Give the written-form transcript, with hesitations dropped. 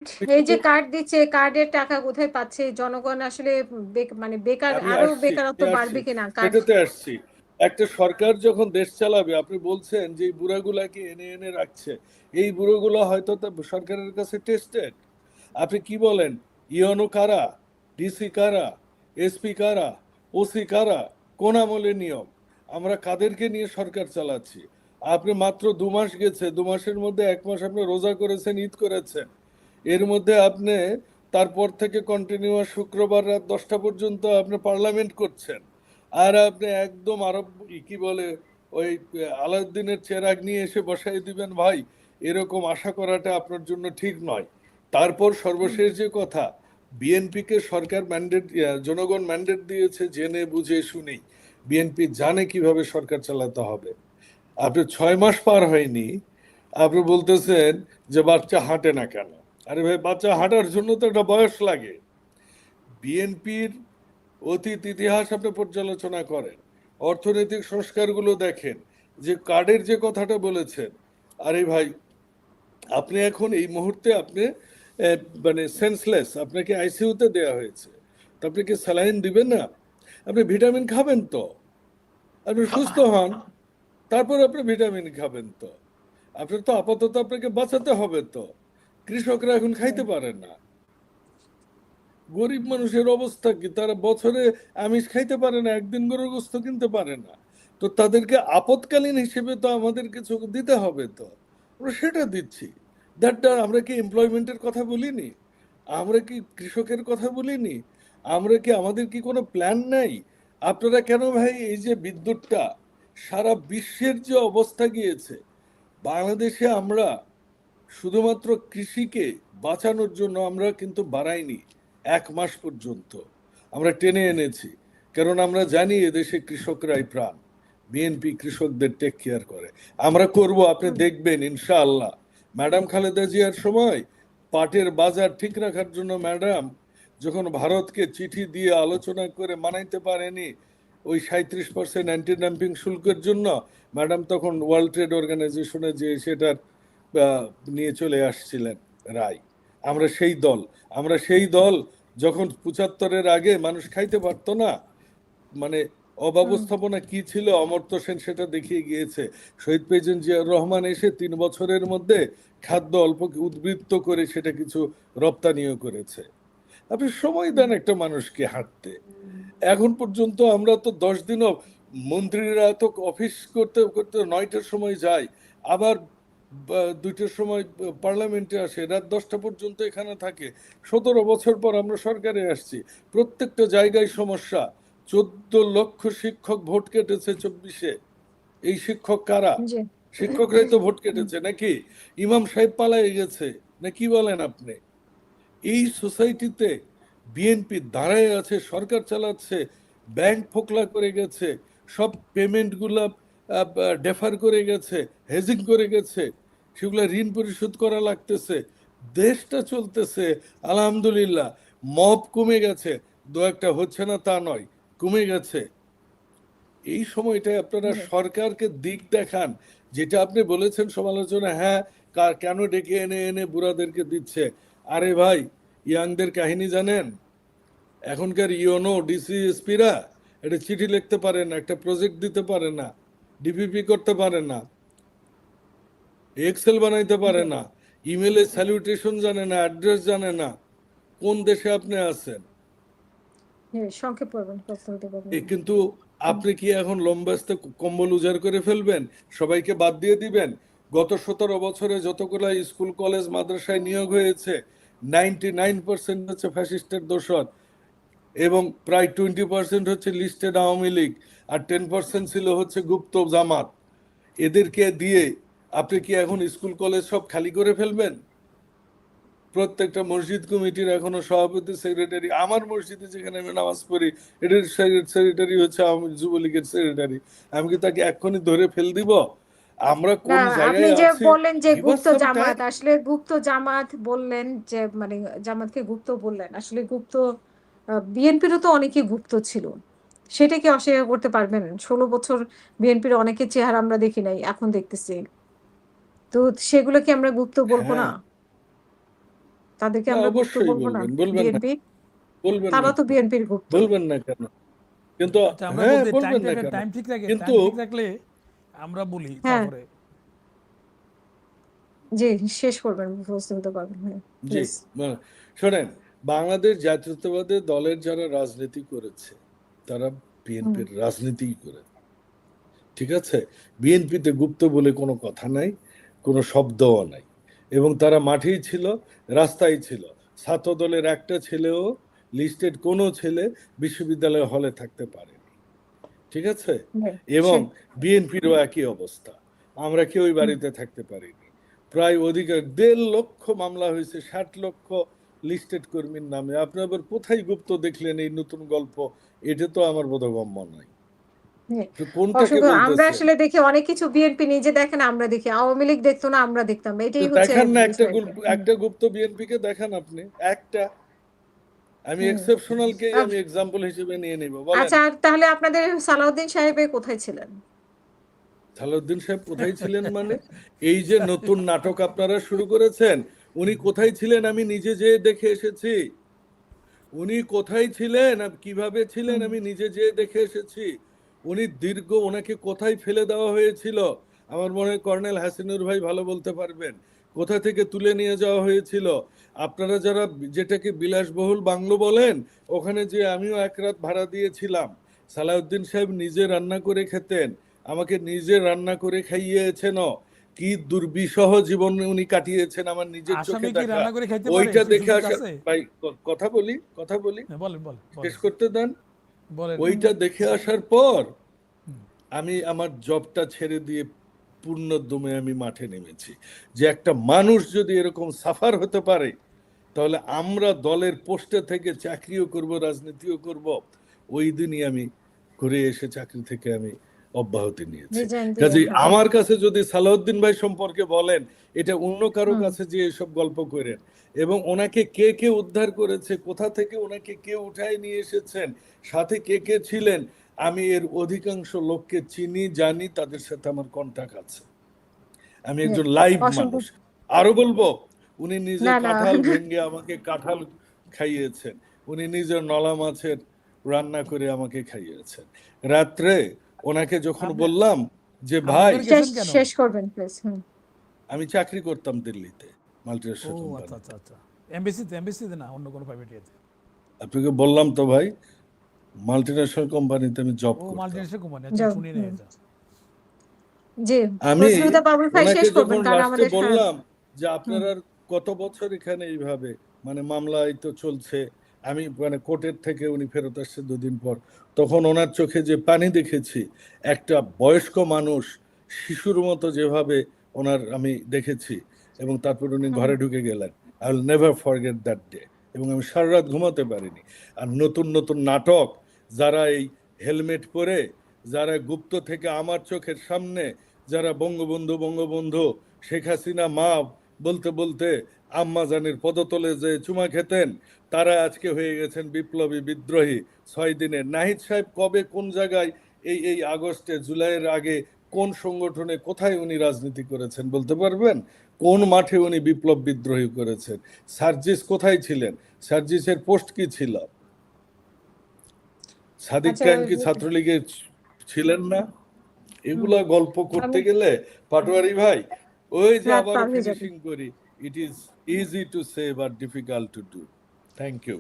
এই যে কার্ড দিচ্ছে, কার্ডের টাকা কোথায় পাচ্ছে জনগণ? আসলে মানে বেকার, আমি আরো আসছি বেকারত্ব বাড়বে কিনা কার্ড? এটাতে আসছি। একটা সরকার যখন দেশ চালাবে, আপনি বলছেন যে এই বুড়াগুলাকে এনে এনে রাখছে, এই বুড়োগুলো হয়তো সরকারের কাছে টেস্টেড। আপনি কি বলেন? ইয়নো কারা, ডিসি কারা, এসপি কারা, ওসি কারা, কোন আমলে নিয়ম? আমরা কাদেরকে নিয়ে সরকার চালাচ্ছি? আপনি মাত্র 2 মাস গেছে, 2 মাসের মধ্যে 1 মাস আপনি রোজা করেছেন, ঈদ করেছেন। এর মধ্যে আপনি তারপর থেকে কন্টিনিউয়াস শুক্রবার রাত 10টা পর্যন্ত আপনি পার্লামেন্ট করছেন। আর আপনি একদম আরব কি বলে ওই আলাউদ্দিনের চেরাগ নিয়ে এসে বসাই দিবেন ভাই, এরকম আশা করাটা আপনার জন্য ঠিক নয়। তারপর সর্বশেষ যে কথা, বিএনপিকে সরকার ম্যান্ডেট, জনগণ ম্যান্ডেট দিয়েছে জেনে বুঝে শুনেই। বিএনপি জানে কিভাবে সরকার চালাতে হবে। আপনি 6 মাস পার হয়নি, আপনি বলতেছেন যে বাচ্চা হাঁটে না কেন? আরে ভাই, বাচ্চা হাঁটার জন্য তো একটা বয়স লাগে। বিএনপির অতীত ইতিহাস আপনি পর্যালোচনা করেন, অর্থনৈতিক সংস্কারগুলো দেখেন, যে কার্ডের যে কথাটা বলেছেন, আরে ভাই, আপনি এখন এই মুহূর্তে আপনি মানে সেন্সলেস, আপনাকে আইসিইউতে দেওয়া হয়েছে, তো আপনি কি স্যালাইন দিবেন না? আপনি ভিটামিন খাবেন তো, আপনি সুস্থ হন, তারপর আপনি ভিটামিন খাবেন তো। আপনার তো আপাতত আপনাকে বাঁচাতে হবে তো। কৃষকরা এখন খাইতে পারে না, গরিব মানুষের অবস্থা কি? তারা বছরে আমিষ খাইতে পারে না, একদিন গরুর গোস্ত কিনতে পারে না। তো তাদেরকে আপৎকালীন হিসেবে তো আমাদের কিছু দিতে হবে তো, আমরা সেটা দিচ্ছি। দ্যাটটা, আমরা কি এমপ্লয়মেন্টের কথা বলিনি? আমরা কি কৃষকের কথা বলিনি? আমরা কি, আমাদের কি কোনো প্ল্যান নাই? আপনারা কেন ভাই এই যে বিদ্যুৎটা, সারা বিশ্বের যে অবস্থা গিয়েছে, বাংলাদেশে আমরা শুধুমাত্র কৃষিকে বাঁচানোর জন্য আমরা কিন্তু বাড়াইনি। 1 মাস পর্যন্ত আমরা টেনে এনেছি, কারণ আমরা জানি এদেশে কৃষকরাই প্রাণ। বিএনপি কৃষকদের টেক কেয়ার করে। আমরা করব, আপনি দেখবেন ইনশাআল্লাহ। ম্যাডাম খালেদা জিয়ার সময় পাটের বাজার ঠিক রাখার জন্য ম্যাডাম যখন ভারতকে চিঠি দিয়ে আলোচনা করে মানাইতে পারেনি ওই 37% অ্যান্টি ডাম্পিং শুল্কের জন্য, ম্যাডাম তখন ওয়ার্ল্ড ট্রেড অর্গানাইজেশনে যে সেটার নিয়ে চলে আসছিলেন রায়। আমরা সেই দল, আমরা সেই দল যখন 75-এর আগে মানুষ খাইতে পারতো না, মানে অব্যবস্থাপনা কি ছিল অমর্ত্য সেন সেটা দেখিয়ে গিয়েছে। শহীদ প্রেসিডেন্ট জিয়াউর রহমান এসে 3 বছরের মধ্যে খাদ্য অল্প উদ্বৃত্ত করে সেটা কিছু রপ্তানিও করেছে। আপনি সময় দেন একটা মানুষকে হাঁটতে। এখন পর্যন্ত আমরা তো 10 দিনও, মন্ত্রীরা তো অফিস করতে করতে 9টার সময় যায়, আবার 2টার সময় পার্লামেন্টে আসে, রাত 10টা পর্যন্ত এখানে থাকে। 17 বছর পর আমরা সরকারে আসছি, প্রত্যেকটা জায়গায় সমস্যা। 14 লক্ষ শিক্ষক ভোট কেটেছে 24-এ। এই শিক্ষক কারা? জি। শিক্ষকরাই তো ভোট কেটেছে নাকি? ইমাম সাহেব পালায়ে গেছে না কি বলেন আপনি? এই সোসাইটিতে বিএনপি দাঁড়ায় আছে, সরকার চালাচ্ছে, ব্যাংক ফোকলা করে গেছে, সব পেমেন্ট গুলা ডেফার করে গেছে, হেজিং করে গেছে, সেগুলো ঋণ পরিশোধ করা লাগতেছে, দেশটা চলতেছে আলহামদুলিল্লাহ। মব কমে গেছে, দু একটা হচ্ছে না তা নয়, কমে গেছে। এই সময়টায় আপনারা সরকারকে দিক দেখান, যেটা আপনি বলেছেন সমালোচনা, হ্যাঁ, কেন ডেকে এনে এনে বুড়াদেরকে দিচ্ছে। আরে ভাই, ইয়াংদের কাহিনী জানেন? এখনকার ইওনো ডিসি এসপিরা একটা চিঠি লিখতে পারে না, একটা প্রজেক্ট দিতে পারে না, ডিপিপি করতে পারে না, এক্সেল বানাইতে পারে না, ইমেলে স্যালুটেশন জানে না, অ্যাড্রেস জানে না। কোন দেশে আপনি আছেন? সংক্ষেপ করবেন, প্রশ্ন হতে পারবেন। কিন্তু আপনি কি এখন লম্বাস্তে কম্বল উজাড় করে ফেলবেন, সবাইকে বাদ দিয়ে দিবেন? গত 17 বছরে যতগুলা স্কুল কলেজ মাদ্রাসায় নিয়োগ হয়েছে, 99% হচ্ছে ফ্যাসিস্টের দোসর, এবং প্রায় 20% হচ্ছে লিস্টেড আওয়ামী লীগ, আর 10% ছিল হচ্ছে গুপ্ত জামাত। এদেরকে দিয়ে আপনি কি এখন স্কুল কলেজ সব খালি করে ফেলবেন? প্রত্যেকটা মসজিদ কমিটির এখনো সভাপতি, সেক্রেটারি, আমার মসজিদে যেখানে আমি নামাজ পড়ি এটার সেক্রেটারি হচ্ছে যুবলীগের সেক্রেটারি। আমি কি তাকে এক্ষুনি ধরে ফেল দিব? আমরা না, কোন আপনি জায়গায় যে আছি? বললেন যে গিভ আস গুপ্ত সাম জামাত, টাইম। আসলে গুপ্ত জামাত বললেন যে মানে জামাতকে গুপ্ত বললেন, আসলে গুপ্ত বিএনপিরও তো অনেকে গুপ্ত ছিল, সেটা কি অস্বীকার করতে পারবেন? 16 বছর বিএনপির অনেকের চেহারা আমরা দেখি নাই, এখন দেখতেছি, তো সেগুলো কি আমরা গুপ্ত বলবো না? হ্যাঁ, তাদেরকে না, আমরা গুপ্ত অবশ্যই বলবো না? বলবেন, বলবেন না, বিএনপি বলবেন না তারা তো কেন, বিএনপির গুপ্ত। বলবেন না কেন, কিন্তু আচ্ছা, আমরা হ্যাঁ বলতে বলবেন না কেন, টাইম ঠিক রাখে, কিন্তু টাইম ঠিক রাখলে আমরা বলি হ্যাঁ, তারপরে। জি, শেষ করবেন, প্রশ্ন পারবেন, হ্যাঁ জি, প্লিজ। শোনেন, বাংলাদেশ জাতীয়তাবাদী দলের যারা রাজনীতি করেছে তারা হুম, বিএনপির রাজনীতি করে, ঠিক আছে? বিএনপিতে গুপ্ত বলে কোনো কথা নাই, কোনো শব্দও নাই, এবং তারা মাঠেই ছিল, রাস্তায় ছিল। ছাত্র দলের একটা ছেলেও, লিস্টেড কোনো ছেলে বিশ্ববিদ্যালয় হলে থাকতে পারেনি, ঠিক আছে? হ্যাঁ, এবং সে বিএনপিরও একই অবস্থা, আমরা কেউই হুম, বাড়িতে থাকতে পারিনি। প্রায় অধিকার 1.5 লক্ষ মামলা হয়েছে, 60 লক্ষ লিস্টেড কর্মীর নামে। আপনি আবার কোথায় গুপ্ত দেখলেন এই নতুন গল্প? এটা তো আমার বোধগম্য নয়। হ্যাঁ। তো কোনটাকে অসংখ্য আমরা বলতেছেন? আসলে দেখি অনেক কিছু, বিএনপি নিজে দেখে না, আমরা দেখি। আওয়ামী লীগ দেখতো না, আমরা দেখতাম। তো এটাই হচ্ছে দেখান না একটা বিষয়টা। একটা গুপ্ত বিএনপি কে দেখান আপনি একটা। আমি হুম। এক্সেপশনাল কে আপ- আমি এক্সাম্পল হিসেবে নিয়ে নিব, বলেন। আচ্ছা, আর তাহলে আপনাদের সালাউদ্দিন সাহেব কোথায় ছিলেন? সালাউদ্দিন সাহেব কোথায় ছিলেন মানে? এই যে নতুন নাটক আপনারা শুরু করেছেন, উনি কোথায় ছিলেন আমি নিজে যেয়ে দেখে এসেছি। উনি কোথায় ছিলেন আর কিভাবে ছিলেন হুম, আমি নিজে যেয়ে দেখে এসেছি। উনি ওনাকে কোথায় ফেলে দেওয়া হয়েছিল আমার মনে হয় কর্নেল হাসিনুর ভাই ভালো বলতে পারবেন। কোথা থেকে তুলে নিয়ে যাওয়া হয়েছিল? আপনারা যারা যেটাকে বিলাসবহুল বাংলো বলেন, ওখানে যে আমিও এক রাত ভাড়া দিয়েছিলাম। সালাউদ্দিন সাহেব নিজে রান্না করে খেতেন, আমাকে নিজে রান্না করে খাইয়েছেন। কি দুর্বিষহ জীবন উনি কাটিয়েছেন আমার নিজের চোখে আসামি কি দেখা। রান্না করে খাইতে পারে, ওইটা সেই দেখে সুযোগ আসা, আছে? ভাই কথা বলি, কথা বলি, হ্যাঁ, বলেন বলেন শেষ বলেন করতে দেন। বলেন। ওইটা দেখে আসার পর আমি আমার জবটা ছেড়ে দিয়ে পূর্ণদমে আমি মাঠে নেমেছি, যে একটা মানুষ যদি এরকম সাফার হতে পারে, তাহলে আমরা দলের পোস্টে থেকে চাকরিও করব, রাজনীতিও করব। ওই দিনই আমি ঘুরে এসে চাকরি থেকে আমি অব্যাহতি নিয়েছি। রিজাইন দিলেন, কাজেই হ্যাঁ। আমার কাছে যদি সালাউদ্দিন ভাই সম্পর্কে বলেন, এটা অন্য কারো হুম, কাছে যে এসব গল্প করেন, এবং ওনাকে কে কে উদ্ধার করেছে, কোথা থেকে ওনাকে কে উঠায় নিয়ে এসেছেন, সাথে কে কে ছিলেন, আমি এর অধিকাংশ লোককে চিনি, জানি, তাদের সাথে আমার কন্টাক্ট আছে। আমি হ্যাঁ, একজন লাইভ অসংখ্য। মানুষ। আরো বলবো, উনি নিজে না, না, কাঁঠাল ভেঙে আমাকে কাঁঠাল খাইয়েছেন। উনি নিজের নলা মাছের রান্না করে আমাকে খাইয়েছেন। রাত্রে ওনাকে যখন আপনি বললাম যে আপনি ভাই, ওখানে শেষ, গেছেন কেন? শেষ করবেন প্লিজ। হুম, আমি চাকরি করতাম দিল্লিতে ও মাল্টিনেশনাল আচ্ছা কোম্পানিতে। আচ্ছা আচ্ছা, এমবিসিতে, এমবিসিতে না, অন্য কোনো প্রাইভেট ইয়েতে? আপনাকে বললাম তো ভাই, মাল্টিনেশনাল কোম্পানিতে আমি জব ও, করতাম। মাল্টিনেশনাল কোম্পানি, আচ্ছা, যাও। শুনি নাই হুম, এটা। জি, আমি প্রশ্নোত্তর বাবুল ভাই ওনাকে শেষ করবেন, যখন কারণ লাস্টে আমাদের, হ্যাঁ। বললাম যে হুম, আপনারা আর কত বছর এখানে এইভাবে, মানে মামলায় তো চলছে, আমি মানে কোর্টের থেকে উনি ফেরত আসছে 2 দিন পর, তখন ওনার চোখে যে পানি দেখেছি, একটা বয়স্ক মানুষ শিশুর মতো যেভাবে ওনার আমি দেখেছি, এবং তারপর উনি হুম, ঘরে ঢুকে গেলেন, I will never forget that day. এবং আমি সারা রাত ঘুমাতে পারিনি। আর নতুন নতুন নাটক, যারা এই হেলমেট পরে, যারা গুপ্ত থেকে আমার চোখের সামনে, যারা বঙ্গবন্ধু বঙ্গবন্ধু শেখ হাসিনা মা বলতে বলতে আম্মা জানের পদতলে যে চুমা খেতেন, তারা আজকে হয়ে গেছেন বিপ্লবী বিদ্রোহী 6 দিনের। নাহিদ সাহেব কবে কোন জায়গায় এই আগস্টে জুলাইয়ের আগে কোন সংগঠনে কোথায় উনি রাজনীতি করেছেন বলতে পারবেন? কোন মাঠে উনি বিপ্লব বিদ্রোহী করেছেন? সার্জিস কোথায় ছিলেন? সার্জিসের পোস্ট কি ছিল? সাদিক আচ্ছা, কায়েম কি ছাত্রলীগে ছিলেন না? হুম, এগুলা গল্প করতে আমি গেলে পাটোয়ারি ভাই, ওই যে রাত আবারও পার হয়ে যাবে। ফিনিশিং করি, it is easy to say but difficult to do. Thank you.